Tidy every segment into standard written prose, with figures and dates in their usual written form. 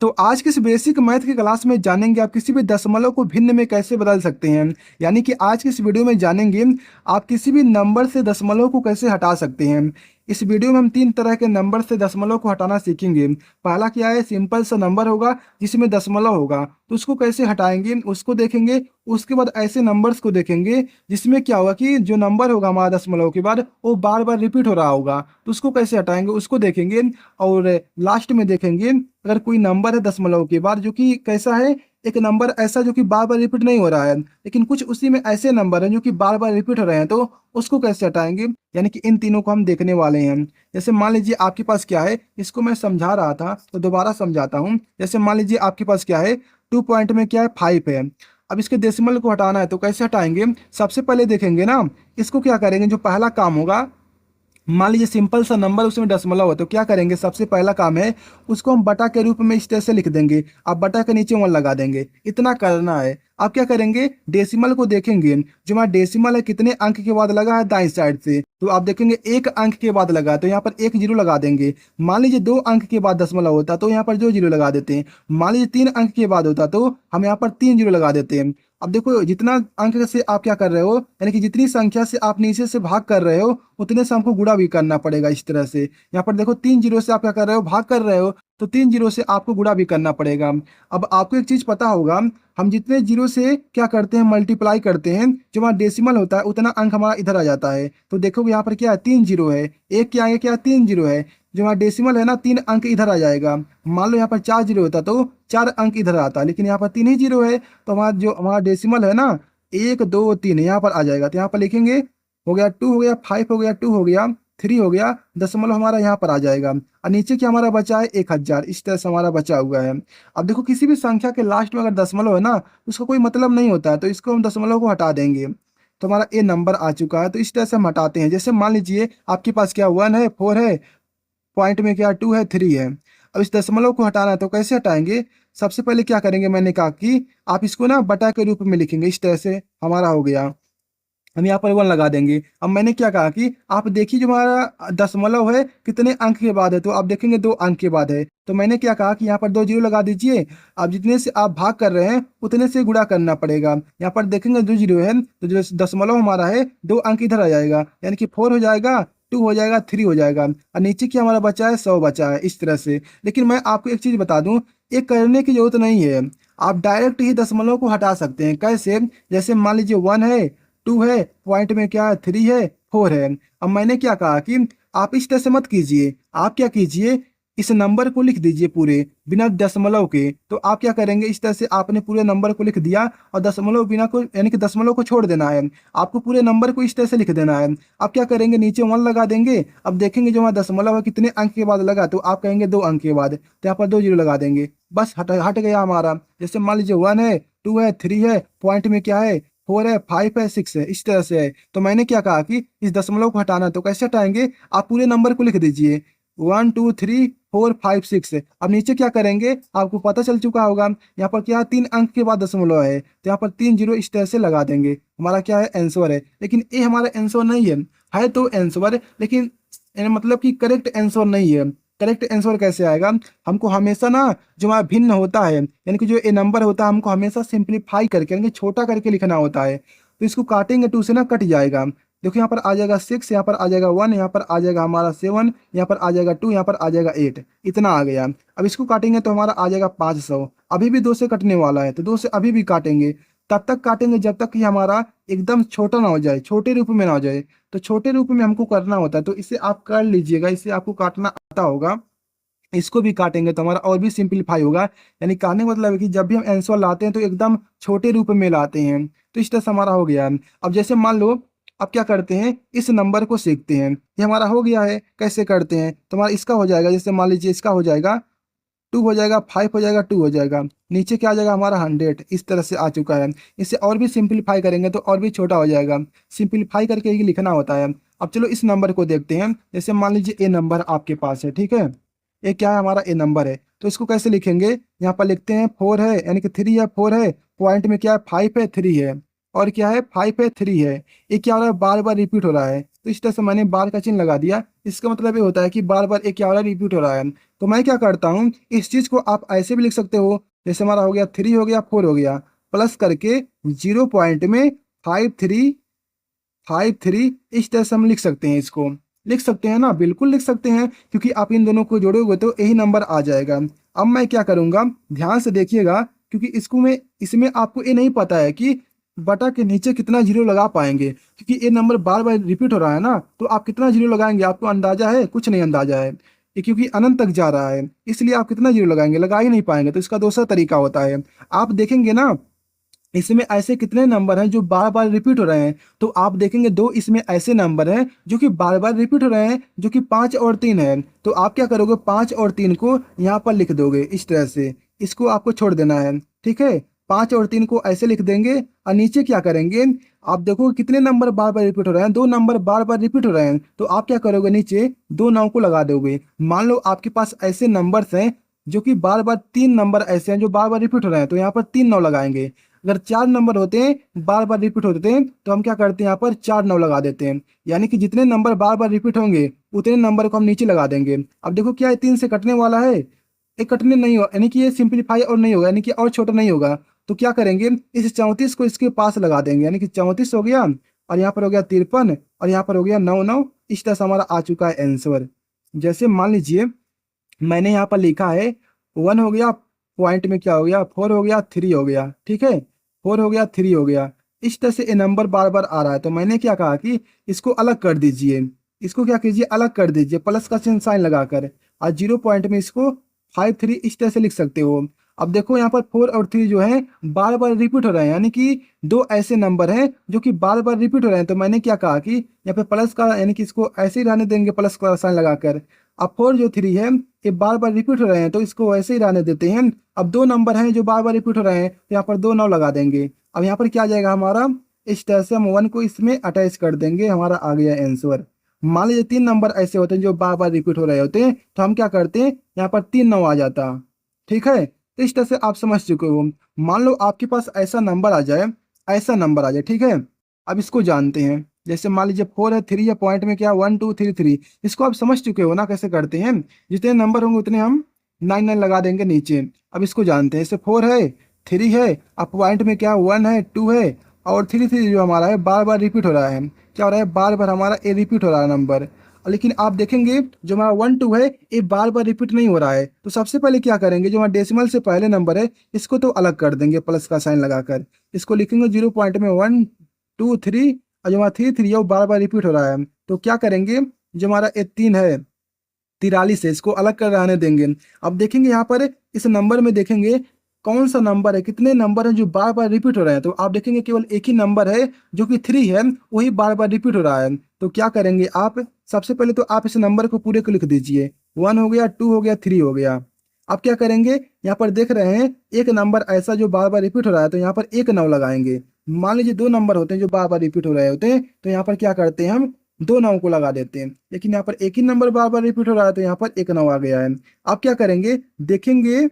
तो आज के इस बेसिक मैथ की क्लास में जानेंगे आप किसी भी दशमलव को भिन्न में कैसे बदल सकते हैं। यानी कि आज की इस वीडियो में जानेंगे आप किसी भी नंबर से दशमलव को कैसे हटा सकते हैं। इस वीडियो में हम तीन तरह के नंबर से दशमलव को हटाना सीखेंगे। पहला क्या है, सिंपल सा नंबर होगा जिसमें दशमलव होगा, तो उसको कैसे हटाएंगे उसको देखेंगे। उसके बाद ऐसे नंबर्स को देखेंगे जिसमें क्या होगा कि जो नंबर होगा हमारा दशमलव के बाद वो बार बार रिपीट हो रहा होगा, तो उसको कैसे हटाएंगे उसको देखेंगे। और लास्ट में देखेंगे अगर कोई नंबर है दशमलव के बाद जो कि कैसा है, एक नंबर ऐसा जो कि बार बार रिपीट नहीं हो रहा है, लेकिन कुछ उसी में ऐसे नंबर हैं जो कि बार बार रिपीट हो रहे हैं, तो उसको कैसे हटाएंगे। यानी कि इन तीनों को हम देखने वाले हैं। जैसे मान लीजिए आपके पास क्या है, इसको मैं समझा रहा था तो दोबारा समझाता हूँ। जैसे मान लीजिए आपके पास क्या है, 2 पॉइंट में क्या है 5 है। अब इसके डेसिमल को हटाना है तो कैसे हटाएंगे। सबसे पहले देखेंगे ना, इसको क्या करेंगे, जो पहला काम होगा, मान लीजिए सिंपल सा नंबर उसमें दशमलव है, तो क्या करेंगे, सबसे पहला काम है उसको हम बटा के रूप में इस तरह से लिख देंगे। आप बटा के नीचे 1 लगा देंगे, इतना करना है। आप क्या करेंगे, डेसिमल को देखेंगे, जो हमारा डेसिमल है कितने अंक के बाद लगा है दाईं साइड से, तो आप देखेंगे 1 अंक के बाद लगा है, तो यहाँ पर 1 जीरो लगा देंगे। मान लीजिए 2 अंक के बाद दशमलव होता तो यहाँ पर 2 जीरो लगा देते हैं। मान लीजिए 3 अंक के बाद होता तो हम यहाँ पर 3 जीरो लगा देते हैं। अब देखो जितना अंक से आप क्या कर रहे हो, यानी कि जितनी संख्या से आप नीचे से भाग कर रहे हो उतने से हमको गुणा भी करना पड़ेगा। इस तरह से यहाँ पर देखो 3 जीरो से आप क्या कर रहे हो, भाग कर रहे हो, तो 3 जीरो से आपको गुणा भी करना पड़ेगा। अब आपको एक चीज पता होगा, हम जितने जीरो से क्या करते हैं मल्टीप्लाई करते हैं, जो हमारा डेसिमल होता है उतना अंक हमारा इधर आ जाता है। तो देखो यहाँ पर क्या है, 3 जीरो है, एक के आगे क्या है 3 जीरो है, जो हमारा डेसिमल है ना 3 अंक इधर आ जाएगा। मान लो यहाँ पर 4 जीरो होता तो 4 अंक इधर आता, लेकिन यहाँ पर 3 ही जीरो है, तो हमारा जो हमारा डेसिमल है ना 1 2 3 यहाँ पर आ जाएगा। तो यहाँ पर लिखेंगे, हो गया 2, हो गया 5, हो गया 2, हो गया 3, हो गया, दशमलव हमारा यहाँ पर आ जाएगा। और नीचे क्या हमारा बचा है 1000, इस तरह से हमारा बचा हुआ है। अब देखो किसी भी संख्या के लास्ट में अगर दशमलव है ना, उसका कोई मतलब नहीं होता है, तो इसको हम दशमलव को हटा देंगे। तो हमारा ए नंबर आ चुका है, तो इस तरह से हम हटाते हैं। जैसे मान लीजिए आपके पास क्या 1 है, 4 है, पॉइंट में क्या 2 है, 3 है। अब इस दशमलव को हटाना है तो कैसे हटाएंगे। सबसे पहले क्या करेंगे, मैंने कहा कि आप इसको ना बटा के रूप में लिखेंगे, इस तरह से हमारा हो गया। हम यहाँ पर 1 लगा देंगे। अब मैंने क्या कहा कि आप देखिए जो हमारा दशमलव है कितने अंक के बाद है, तो आप देखेंगे 2 अंक के बाद है, तो मैंने क्या कहा कि यहाँ पर 2 जीरो लगा दीजिए। अब जितने से आप भाग कर रहे हैं उतने से गुणा करना पड़ेगा। यहाँ पर देखेंगे 2 जीरो है, तो जो दशमलव हमारा है 2 अंक इधर आ जाएगा, यानी कि 4 हो जाएगा, 2 हो जाएगा, 3 हो जाएगा, और नीचे क्या हमारा बचा है 100 बचा है, इस तरह से। लेकिन मैं आपको एक चीज बता दूं, ये करने की जरूरत नहीं है, आप डायरेक्ट ही दशमलव को हटा सकते हैं। कैसे, जैसे मान लीजिए 1 है, 2 है, पॉइंट में क्या है 3 है, 4 है। अब मैंने क्या कहा कि आप इस तरह से मत कीजिए, आप क्या कीजिए, इस नंबर को लिख दीजिए पूरे बिना दशमलव के। तो आप क्या करेंगे, इस तरह से आपने पूरे नंबर को लिख दिया और दशमलव बिना को, यानी कि दशमलव को छोड़ देना है। आपको पूरे नंबर को इस तरह से लिख देना है। आप क्या करेंगे, नीचे 1 लगा देंगे। अब देखेंगे जो हमारा दशमलव है कितने अंक के बाद लगा, तो आप कहेंगे 2 अंक के बाद, तो यहाँ पर 2 जीरो लगा देंगे, बस हट हट गया हमारा। जैसे मान लीजिए 1 है, 2 है, 3 है, पॉइंट में क्या है 4 है, 5 है, 6 है, इस तरह से है। तो मैंने क्या कहा कि इस दशमलव को हटाना है, तो कैसे हटाएंगे, आप पूरे नंबर को लिख दीजिए 1 2 3 4 5 6। अब नीचे क्या करेंगे, आपको पता चल चुका होगा, यहाँ पर क्या 3 अंक के बाद दशमलव है, तो यहाँ पर 3 जीरो इस तरह से लगा देंगे। हमारा क्या है, आंसर है। लेकिन ये हमारा आंसर नहीं है तो आंसर, लेकिन मतलब कि करेक्ट आंसर नहीं है। करेक्ट आंसर कैसे आएगा, हमको हमेशा ना जो हमारा भिन्न होता है, यानी कि जो ए नंबर होता है, हमको हमेशा सिंप्लीफाई करके, यानी कि छोटा करके लिखना होता है। तो इसको काटेंगे 2 से ना कट जाएगा। देखो यहाँ पर आ जाएगा 6, यहाँ पर आ जाएगा 1, यहाँ पर आ जाएगा हमारा 7, यहाँ पर आ जाएगा 2, यहाँ पर आ जाएगा 8, इतना आ गया। अब इसको काटेंगे तो हमारा आ जाएगा 500। अभी भी 2 से कटने वाला है, तो 2 से अभी भी काटेंगे। तब तक काटेंगे जब तक कि हमारा एकदम छोटा ना हो जाए, छोटे रूप में ना हो जाए। तो छोटे रूप में हमको करना होता है, तो इसे आप कर लीजिएगा, इसे आपको काटना आता होगा। इसको भी काटेंगे तो हमारा और भी सिंपलीफाई होगा। यानी कहने का मतलब है कि जब भी हम आंसर लाते हैं तो एकदम छोटे रूप में लाते हैं। तो इस तरह से हमारा हो गया। अब जैसे मान लो, अब क्या करते हैं, इस नंबर को सीखते हैं। ये हमारा हो गया है, कैसे करते हैं, तो हमारा इसका हो जाएगा। जैसे मान लीजिए इसका हो जाएगा 2 हो जाएगा, 5 हो जाएगा, 2 हो जाएगा, नीचे क्या आ जाएगा हमारा 100, इस तरह से आ चुका है। इसे और भी सिंपलीफाई करेंगे तो और भी छोटा हो जाएगा। सिंपलीफाई करके ही लिखना होता है। अब चलो इस नंबर को देखते हैं। जैसे मान लीजिए ए नंबर आपके पास है, ठीक है, ये क्या है हमारा ए नंबर है, तो इसको कैसे लिखेंगे, यहाँ पर लिखते हैं 4 है, यानी कि 3 है, 4 है, पॉइंट में क्या है 5 है, 3 है, और क्या है 5 है, 3 है। ये क्या हो रहा है, बार बार रिपीट हो रहा है, तो इस तरह से मैंने बार का चिन्ह लगा दिया। इसका मतलब ये होता है कि बार बार एक क्या हो रहा है, रिपीट हो रहा है। तो मैं क्या करता हूँ, इस चीज़ को आप ऐसे भी लिख सकते हो, जैसे हमारा हो गया 3 हो गया 4 हो गया, प्लस करके 0 पॉइंट में 5 3 इस तरह से हम लिख सकते हैं। इसको लिख सकते हैं ना, बिल्कुल लिख सकते हैं, क्योंकि आप इन दोनों को जोड़ोगे तो यही नंबर आ जाएगा। अब मैं क्या करूंगा, ध्यान से देखिएगा, क्योंकि इसमें आपको ये नहीं पता है कि बटा के नीचे कितना जीरो लगा पाएंगे, क्योंकि ये नंबर बार बार रिपीट हो रहा है ना, तो आप कितना जीरो लगाएंगे, आपको अंदाजा है? कुछ नहीं अंदाजा है, ये क्योंकि अनंत तक जा रहा है, इसलिए आप कितना जीरो लगाएंगे, लगा ही नहीं पाएंगे। तो इसका दूसरा तरीका होता है, आप देखेंगे ना, इसमें ऐसे कितने नंबर हैं जो बार बार रिपीट हो रहे हैं, तो आप देखेंगे दो इसमें ऐसे नंबर हैं जो कि बार बार रिपीट हो रहे हैं, जो कि 5 और 3 है। तो आप क्या करोगे, 5 और 3 को यहाँ पर लिख दोगे इस तरह से, इसको आपको छोड़ देना है, ठीक है। 5 और 3 को ऐसे लिख देंगे, और नीचे क्या करेंगे, आप देखो कितने नंबर बार बार रिपीट हो रहे हैं, 2 नंबर बार बार रिपीट हो रहे हैं, तो आप क्या करोगे, नीचे 2 9 को लगा दोगे। मान लो आपके पास ऐसे नंबर्स हैं जो कि बार बार 3 नंबर ऐसे हैं जो बार बार रिपीट हो रहे हैं, तो यहाँ पर 3 9 लगाएंगे। अगर 4 नंबर होते हैं बार बार रिपीट होते हैं, तो हम क्या करते हैं, यहाँ पर 4 9 लगा देते हैं, यानी कि जितने नंबर बार बार रिपीट होंगे उतने नंबर को हम नीचे लगा देंगे। अब देखो क्या ये 3 से कटने वाला है, ये कटने नहीं होगा, यानी कि ये सिंप्लीफाई और नहीं होगा, यानी कि और छोटा नहीं होगा। तो क्या करेंगे, इस 34 को इसके पास लगा देंगे, यानी कि 34 हो गया, और यहाँ पर हो गया 53, और यहाँ पर हो गया 9 9। इस तरह से हमारा आ चुका है आंसर। जैसे मान लीजिए मैंने यहाँ पर लिखा है 1 हो गया, पॉइंट में क्या हो गया, 4 हो गया, 3 हो गया, ठीक है, 4 हो गया, 3 हो गया। इस तरह से ये नंबर बार बार आ रहा है, तो मैंने क्या कहा कि इसको अलग कर दीजिए, इसको क्या कीजिए, अलग कर दीजिए, प्लस का चिन्ह साइन लगाकर, और 0 पॉइंट में इसको 5 3 इस तरह से लिख सकते हो। अब देखो यहाँ पर 4 और 3 जो है बार बार रिपीट हो रहे हैं, यानी कि दो ऐसे नंबर हैं जो कि बार बार रिपीट हो रहे हैं, तो मैंने क्या कहा कि यहाँ पे प्लस का, यानी कि इसको ऐसे ही रहने देंगे, प्लस का साइन लगाकर। अब 4 जो 3 है ये बार बार रिपीट हो रहे हैं, तो इसको ऐसे ही रहने देते हैं। अब 2 नंबर हैं जो बार बार रिपीट हो रहे हैं, तो यहाँ पर 2 9 लगा देंगे। अब यहाँ पर क्या आ जाएगा हमारा, इस तरह से हम 1 को इसमें अटैच कर देंगे, हमारा आ गया आंसर। मान लीजिए 3 नंबर ऐसे होते हैं जो बार बार रिपीट हो रहे होते हैं, तो हम क्या करते हैं, यहाँ पर 3 9 आ जाता, ठीक है। तो इस तरह से आप समझ चुके हो। मान लो आपके पास ऐसा नंबर आ जाए, ऐसा नंबर आ जाए, ठीक है। अब इसको जानते हैं, जैसे मान लीजिए 4 है, 3 है, पॉइंट में क्या 1 2 3 3, इसको आप समझ चुके हो ना कैसे करते हैं। जितने नंबर होंगे उतने हम 9 9 लगा देंगे नीचे। अब इसको जानते हैं, जैसे 4 है, 3 है, अब पॉइंट में क्या 1 है, 2 है, और 3 3 जो हमारा है बार बार रिपीट हो रहा है, क्या हो रहा है, बार बार हमारा ए रिपीट हो रहा है नंबर। लेकिन आप देखेंगे जो हमारा 1 2 है ये बार बार रिपीट नहीं हो रहा है, तो सबसे पहले क्या करेंगे, जो हमारा डेसिमल से पहले नंबर है इसको तो अलग कर देंगे प्लस का साइन लगाकर। इसको लिखेंगे 0 पॉइंट में 1 2 3, और जो हमारा 3 3 है वो बार बार रिपीट हो रहा है, तो क्या करेंगे, जो हमारा ये 3 है 43 है, इसको अलग कर रहने देंगे। अब देखेंगे यहाँ पर इस नंबर में देखेंगे कौन सा नंबर है, कितने नंबर हैं जो बार बार रिपीट हो रहे हैं, तो आप देखेंगे केवल एक ही नंबर है जो कि 3 है, वही बार बार रिपीट हो रहा है। तो क्या करेंगे आप, सबसे पहले तो आप इस नंबर को पूरे को लिख दीजिए, 1 हो गया, 2 हो गया, 3 हो गया। अब क्या करेंगे, यहाँ पर देख रहे हैं एक नंबर ऐसा जो बार बार रिपीट हो रहा है, तो यहाँ पर 1 9 लगाएंगे। मान लीजिए 2 नंबर होते हैं जो बार बार रिपीट हो रहे होते हैं, तो यहाँ पर क्या करते हैं, हम 2 9 को लगा देते हैं। लेकिन यहाँ पर एक ही नंबर बार बार रिपीट हो रहा है, तो यहाँ पर 1 9 आ गया है। आप क्या करेंगे, देखेंगे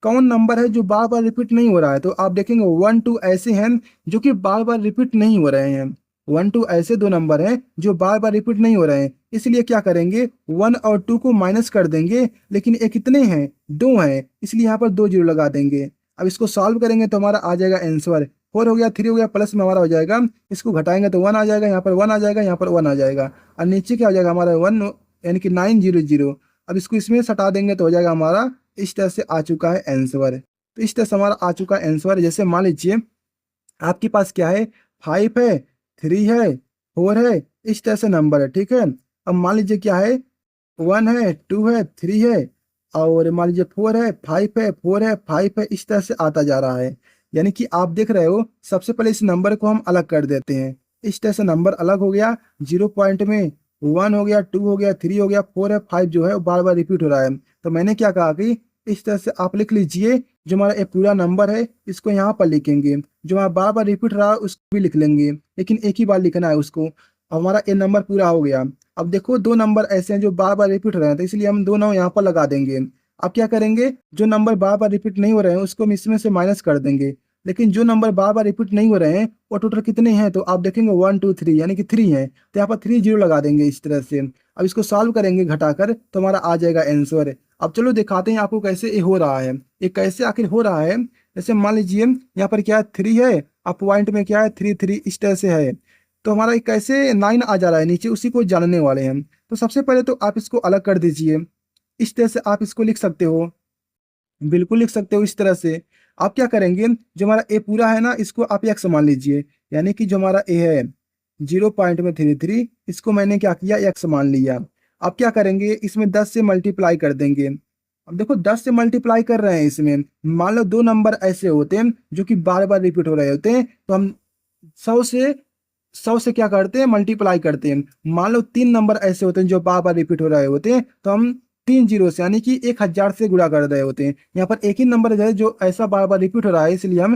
कौन नंबर है जो बार बार रिपीट नहीं हो रहा है, तो आप देखेंगे 1 2 ऐसे हैं जो कि बार बार रिपीट नहीं हो रहे हैं, 1 2 ऐसे दो नंबर हैं जो बार बार रिपीट नहीं हो रहे हैं, इसलिए क्या करेंगे 1 और 2 को माइनस कर देंगे। लेकिन ये कितने हैं, 2 हैं, इसलिए यहाँ पर 2 जीरो लगा देंगे। अब इसको सॉल्व करेंगे तो हमारा आ जाएगा आंसर, 4 हो गया, 3 हो गया, प्लस में हमारा हो जाएगा, इसको घटाएंगे तो 1 आ जाएगा, यहाँ पर 1 आ जाएगा, यहाँ पर 1 आ जाएगा, और नीचे क्या हो जाएगा हमारा 1, यानी कि 9 0 0। अब इसको इसमें सटा देंगे तो हो जाएगा हमारा, इस तरह से आ चुका है आंसर। तो इस तरह से हमारा आ चुका है आंसर। जैसे मान लीजिए आपके पास क्या है, 5 है, 3 है, 4 है, इस तरह से नंबर है, ठीक है। अब मान लीजिए क्या है, 1 है, 2 है, 3 है, और मान लीजिए 4 है, 5 है, 4 है, 5 है, इस तरह से आता जा रहा है। यानी कि आप देख रहे हो, सबसे पहले इस नंबर को हम अलग कर देते हैं, इस तरह से नंबर अलग हो गया, 0 पॉइंट में 1 हो गया, 2 हो गया, 3 हो गया, 4 है, 5 जो है वो बार बार रिपीट हो रहा है। तो मैंने क्या कहा कि इस तरह से आप लिख लीजिए, जो हमारा एक पूरा नंबर है इसको यहाँ पर लिखेंगे, जो हमारा बार बार रिपीट रहा है उसको भी लिख लेंगे, लेकिन एक ही बार लिखना है उसको। हमारा ये नंबर पूरा हो गया। अब देखो 2 नंबर ऐसे हैं जो बार बार रिपीट हो रहे हैं, तो इसलिए हम 2 9 यहाँ पर लगा देंगे। अब क्या करेंगे, जो नंबर बार बार रिपीट नहीं हो रहे हैं उसको हम इसमें से माइनस कर देंगे। लेकिन जो नंबर बार बार रिपीट नहीं हो रहे हैं वो टोटल कितने हैं, तो आप देखेंगे 1 2 3 यानी कि 3 है, तो यहाँ पर 3 जीरो लगा देंगे इस तरह से। अब इसको सॉल्व करेंगे घटाकर तो हमारा आ जाएगा आंसर। अब चलो दिखाते हैं आपको कैसे ये हो रहा है, ये कैसे आखिर हो रहा है। जैसे मान लीजिए यहाँ पर क्या है 3 है, अब पॉइंट में क्या है 3 3 इस तरह से है, तो हमारा ये कैसे 9 आ जा रहा है नीचे, उसी को जानने वाले हैं। तो सबसे पहले तो आप इसको अलग कर दीजिए, इस तरह से आप इसको लिख सकते हो, बिल्कुल लिख सकते हो इस तरह से। आप क्या करेंगे, जो हमारा ए पूरा है ना इसको आप एक्स मान लीजिए, यानी कि जो हमारा ए है 0.33 इसको मैंने क्या किया एक्स मान लिया। अब क्या करेंगे, इसमें 10 से मल्टीप्लाई कर देंगे। अब देखो 10 से मल्टीप्लाई कर रहे हैं इसमें, मान लो दो नंबर ऐसे होते हैं जो कि बार बार रिपीट हो रहे होते हैं, तो हम 100 से क्या करते हैं मल्टीप्लाई करते हैं। मान लो तीन नंबर ऐसे होते हैं जो बार बार रिपीट हो रहे होते हैं, तो हम 3 जीरो से यानी कि 1000 से गुणा कर रहे होते हैं। यहाँ पर एक ही नंबर है जो ऐसा बार बार रिपीट हो रहा है, इसलिए हम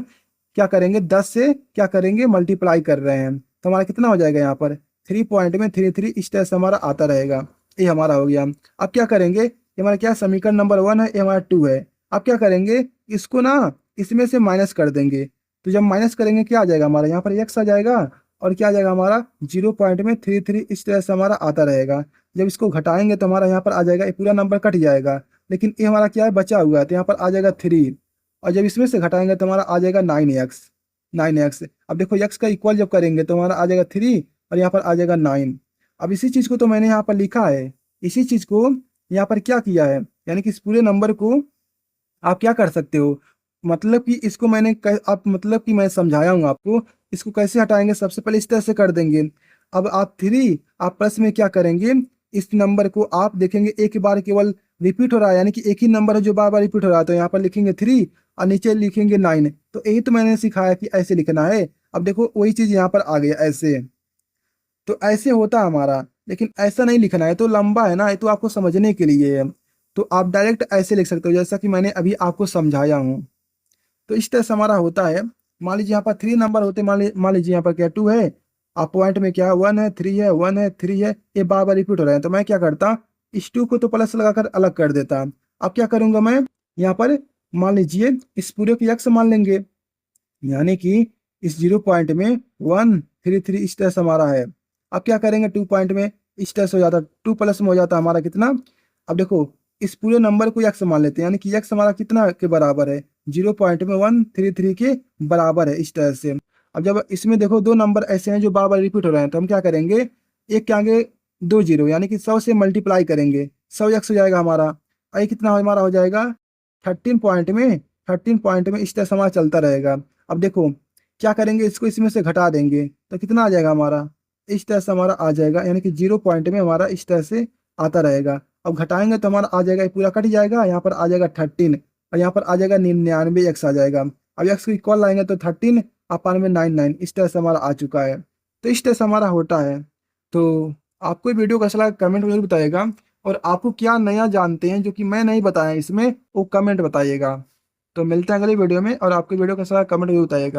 क्या करेंगे 10 से क्या करेंगे मल्टीप्लाई कर रहे हैं, तो हमारा कितना हो जाएगा यहाँ पर 3 पॉइंट में 33 इस तरह से हमारा आता रहेगा। ये हमारा हो गया। अब क्या करेंगे, ये हमारा क्या समीकरण नंबर 1 है, ये हमारा 2 है। अब क्या करेंगे, इसको ना इसमें से माइनस कर देंगे, तो जब माइनस करेंगे क्या आ जाएगा हमारा यहाँ पर एक्स आ जाएगा, और क्या आ जाएगा हमारा 0.33 इस तरह से हमारा आता रहेगा। जब इसको घटाएंगे तो हमारा यहाँ पर आ जाएगा, ये पूरा नंबर कट जाएगा, लेकिन ये हमारा क्या है बचा हुआ है, तो यहाँ पर आ जाएगा 3, और जब इसमें से घटाएंगे तो हमारा आ जाएगा 9x। अब देखो x का इक्वल जब करेंगे तो हमारा आ जाएगा 3 और यहाँ पर आ जाएगा 9। अब इसी चीज़ को तो मैंने यहाँ पर लिखा है, इसी चीज़ को यहाँ पर क्या किया है, यानी कि इस पूरे नंबर को आप क्या कर सकते हो, मतलब कि इसको मैंने आप मतलब कि मैं समझाया हूँ आपको, इसको कैसे हटाएंगे। सबसे पहले इस तरह से कर देंगे। अब आप 3 आप प्लस में क्या करेंगे, इस नंबर को आप देखेंगे एक बार केवल रिपीट हो रहा है, यानी कि एक ही नंबर है जो बार बार रिपीट हो रहा है, तो यहाँ पर लिखेंगे 3 और नीचे लिखेंगे 9। तो यही तो मैंने सिखाया कि ऐसे लिखना है। अब देखो वही चीज़ यहाँ पर आ गया ऐसे, तो ऐसे होता है हमारा, लेकिन ऐसा नहीं लिखना है, तो लंबा है ना, ये तो आपको समझने के लिए है। तो आप डायरेक्ट ऐसे लिख सकते हो जैसा कि मैंने अभी आपको समझाया हूँ। तो इस तरह से हमारा होता है। मान लीजिए यहाँ पर 3 नंबर होते हैं, मान लीजिए यहाँ पर क्या 2 है, आप पॉइंट में क्या 1 है 3 है 1 है 3 है, ये बार बार रिपीट हो रहे हैं, तो मैं क्या करता इस 2 को तो प्लस लगाकर अलग कर देता। अब क्या करूंगा मैं, यहाँ पर मान लीजिए इस पूरे को एक्स मान लेंगे, यानी कि इस 0 पॉइंट में 133 इस तरह से हमारा है। अब क्या करेंगे 2 पॉइंट में इस तरह से हो जाता, 2 प्लस में हो जाता हमारा कितना। अब देखो इस पूरे नंबर को एक्स मान लेते हैं, यानी कि एक्स हमारा कितना के बराबर है 0 पॉइंट में 133 के बराबर है इस तरह से। अब जब इसमें देखो दो नंबर ऐसे हैं जो बार बार रिपीट हो रहे हैं, तो हम क्या करेंगे एक के आगे 2 जीरो यानी कि 100 से मल्टीप्लाई करेंगे, 100 एक्स हो जाएगा हमारा, और ये कितना हमारा हो जाएगा 13 पॉइंट में इस तरह से हमारा चलता रहेगा। अब देखो क्या करेंगे, इसको इसमें से घटा देंगे तो कितना आ जाएगा हमारा, इस तरह से हमारा आ जाएगा, यानी कि 0 पॉइंट में हमारा इस तरह से आता रहेगा। अब घटाएंगे तो हमारा आ जाएगा, ये पूरा कट जाएगा, यहाँ पर आ जाएगा 13 और यहाँ पर आ जाएगा 99 एक्स आ जाएगा। अब एक्स को इक्वल लाएंगे तो 13 अपान में 99 इस तरह से हमारा आ चुका है। तो इस तरह से हमारा होता है। तो आपको ये वीडियो कैसा लगा कमेंट में जरूर बताइएगा, और आपको क्या नया जानते हैं जो कि मैं नहीं बताया इसमें वो कमेंट बताइएगा। तो मिलते हैं अगली वीडियो में, और आपकी वीडियो कैसा लगा कमेंट में जरूर बताइएगा।